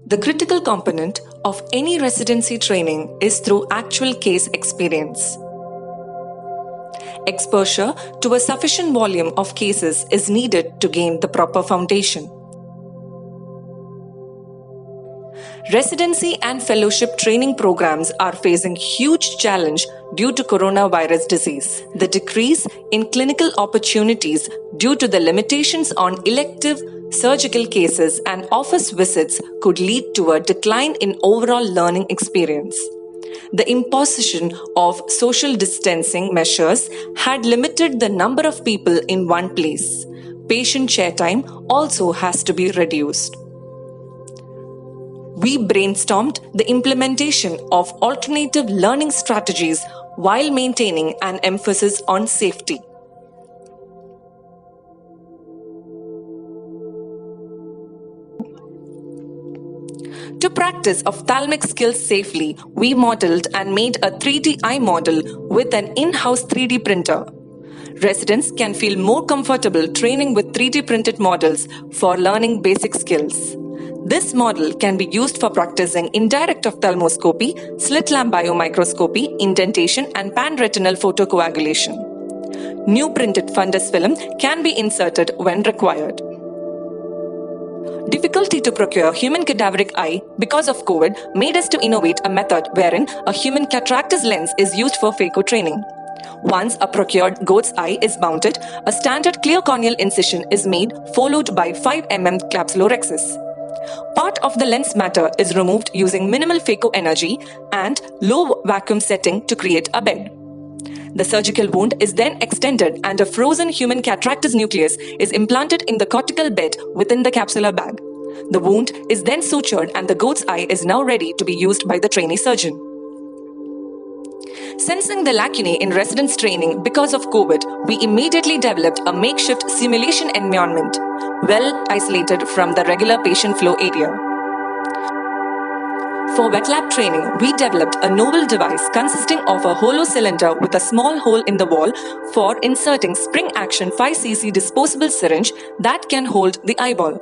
The critical component of any residency training is through actual case experience. Exposure to a sufficient volume of cases is needed to gain the proper foundation. Residency and fellowship training programs are facing huge challenge due to coronavirus disease. The decrease in clinical opportunities due to the limitations on elective surgical cases and office visits could lead to a decline in overall learning experience. The imposition of social distancing measures had limited the number of people in one place. Patient chair time also has to be reduced. We brainstormed the implementation of alternative learning strategies while maintaining an emphasis on safety. To practice ophthalmic skills safely, we modeled and made a 3D eye model with an in-house 3D printer. Residents can feel more comfortable training with 3D printed models for learning basic skills. This model can be used for practicing indirect ophthalmoscopy, slit lamp biomicroscopy, indentation, and pan-retinal photocoagulation. New printed fundus film can be inserted when required. Difficulty to procure human cadaveric eye because of COVID made us to innovate a method wherein a human cataractus lens is used for phaco training. Once a procured goat's eye is mounted, a standard clear corneal incision is made, followed by 5 mm capsulorhexis. Part of the lens matter is removed using minimal phaco energy and low vacuum setting to create a bed. The surgical wound is then extended and a frozen human cataractus nucleus is implanted in the cortical bed within the capsular bag. The wound is then sutured and the goat's eye is now ready to be used by the trainee surgeon. Sensing the lacunae in residence training because of COVID, we immediately developed a makeshift simulation environment, well isolated from the regular patient flow area. For wet lab training, we developed a novel device consisting of a hollow cylinder with a small hole in the wall for inserting spring-action 5cc disposable syringe that can hold the eyeball.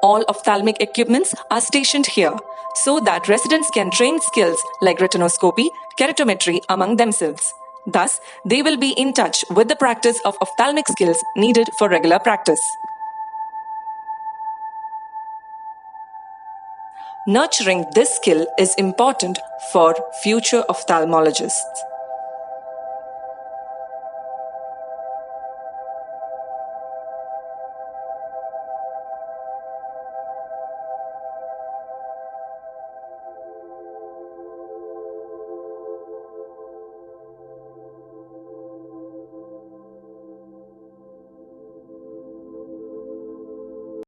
All ophthalmic equipments are stationed here so that residents can train skills like retinoscopy, keratometry among themselves. Thus, they will be in touch with the practice of ophthalmic skills needed for regular practice. Nurturing this skill is important for future ophthalmologists.